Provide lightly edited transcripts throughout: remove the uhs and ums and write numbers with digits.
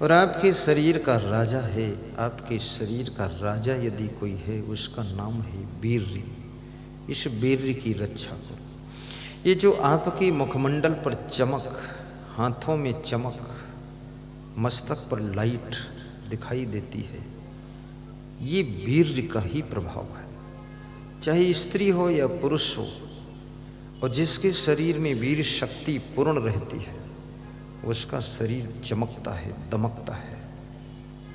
और आपके शरीर का राजा है, आपके शरीर का राजा यदि कोई है, उसका नाम है वीर्य। इस वीर्य की रक्षा करो। ये जो आपके मुखमंडल पर चमक, हाथों में चमक, मस्तक पर लाइट दिखाई देती है, ये वीर्य का ही प्रभाव है। चाहे स्त्री हो या पुरुष हो, और जिसके शरीर में वीर शक्ति पूर्ण रहती है, उसका शरीर चमकता है, दमकता है,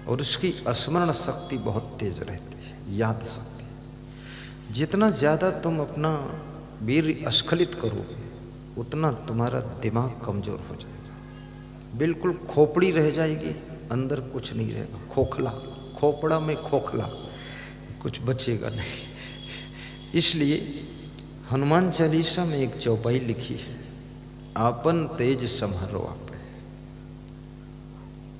और उसकी स्मरण शक्ति बहुत तेज रहती है, याद शक्ति। जितना ज़्यादा तुम अपना वीर स्खलित करोगे, उतना तुम्हारा दिमाग कमज़ोर हो जाएगा, बिल्कुल खोपड़ी रह जाएगी, अंदर कुछ नहीं रहेगा, खोखला, खोपड़ा में खोखला, कुछ बचेगा नहीं। इसलिए हनुमान चालीसा में एक चौपाई लिखी है, आपन तेज सम्हारो आपे,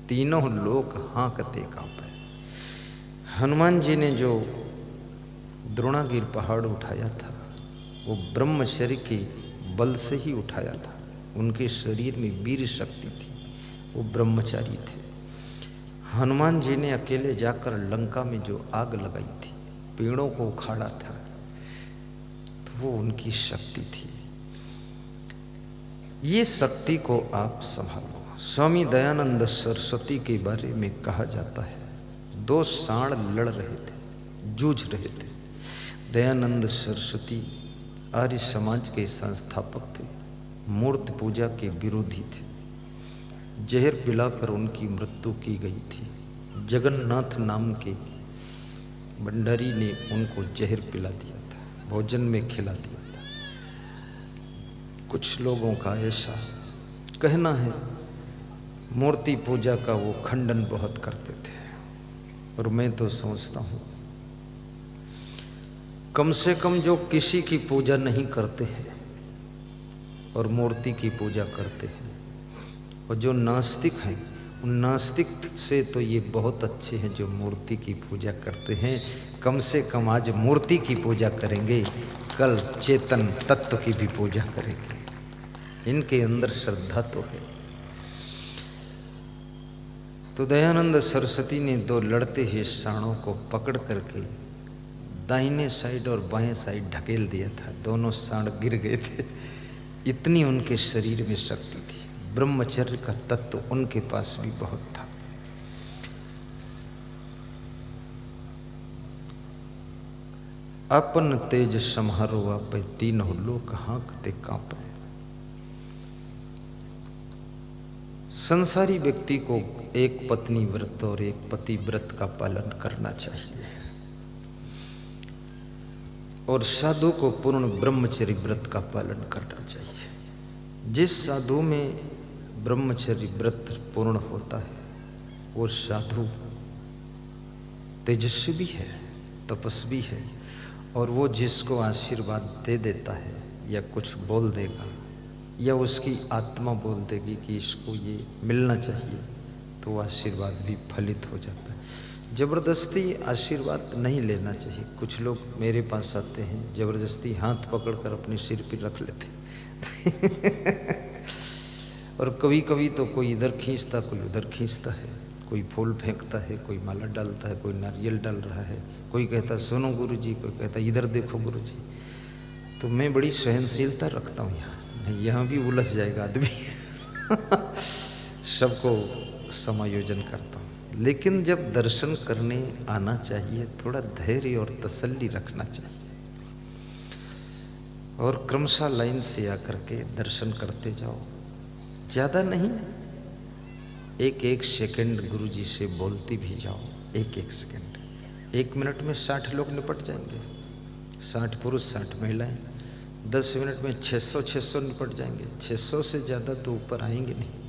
तीनों लोक हाँकते कांपे। हनुमान जी ने जो द्रोणागिर पहाड़ उठाया था, वो ब्रह्मचर्य के बल से ही उठाया था। उनके शरीर में वीर शक्ति थी, वो ब्रह्मचारी थे। हनुमान जी ने अकेले जाकर लंका में जो आग लगाई थी, पेड़ों को उखाड़ा था, तो वो उनकी शक्ति थी। ये शक्ति को आप संभालो। स्वामी दयानंद सरस्वती के बारे में कहा जाता है, दो सांड लड़ रहे थे, जूझ रहे थे। दयानंद सरस्वती आर्य समाज के संस्थापक थे, मूर्ति पूजा के विरोधी थे। जहर पिलाकर उनकी मृत्यु की गई थी। जगन्नाथ नाम के भंडारी ने उनको जहर पिला दिया था, भोजन में खिला दिया था। कुछ लोगों का ऐसा कहना है, मूर्ति पूजा का वो खंडन बहुत करते थे, और मैं तो सोचता हूँ कम से कम जो किसी की पूजा नहीं करते हैं और मूर्ति की पूजा करते हैं, और जो नास्तिक हैं, उन नास्तिक से तो ये बहुत अच्छे हैं जो मूर्ति की पूजा करते हैं। कम से कम आज मूर्ति की पूजा करेंगे, कल चेतन तत्व की भी पूजा करेंगे। इनके अंदर श्रद्धा तो है। तो दयानंद सरस्वती ने दो लड़ते हुए सांडों को पकड़ करके दाहिने साइड और बाएं साइड ढकेल दिया था। दोनों सांड गिर गए थे, इतनी उनके शरीर में शक्ति थी। ब्रह्मचर्य का तत्व उनके पास भी बहुत था। अपन तेज सम्हारो आपे, तीनों लोक हाँकते कांपे। संसारी व्यक्ति को एक पत्नी व्रत और एक पति व्रत का पालन करना चाहिए, और साधु को पूर्ण ब्रह्मचर्य व्रत का पालन करना चाहिए। जिस साधु में ब्रह्मचर्य व्रत पूर्ण होता है, वो साधु तेजस्वी है, तपस्वी है, और वो जिसको आशीर्वाद दे देता है या कुछ बोल देगा, या उसकी आत्मा बोल देगी कि इसको ये मिलना चाहिए, तो वो आशीर्वाद भी फलित हो जाता है। जबरदस्ती आशीर्वाद नहीं लेना चाहिए। कुछ लोग मेरे पास आते हैं, जबरदस्ती हाथ पकड़कर अपने सिर पर रख लेते और कभी कभी तो कोई इधर खींचता, कोई उधर खींचता है, कोई फूल फेंकता है, कोई माला डालता है, कोई नारियल डाल रहा है, कोई कहता सुनो गुरुजी, कोई कहता इधर देखो गुरुजी। तो मैं बड़ी सहनशीलता रखता हूँ यहाँ, नहीं यहाँ भी उलझ जाएगा आदमी सबको समायोजन करता हूँ। लेकिन जब दर्शन करने आना चाहिए, थोड़ा धैर्य और तसल्ली रखना चाहिए, और क्रमशः लाइन से आकर के दर्शन करते जाओ। ज़्यादा नहीं, एक एक सेकंड गुरुजी से बोलती भी जाओ, एक एक सेकंड। 1 मिनट में 60 लोग निपट जाएंगे, 60 पुरुष 60 महिलाएं। 10 मिनट में 600 निपट जाएंगे। 600 से ज़्यादा तो ऊपर आएंगे नहीं।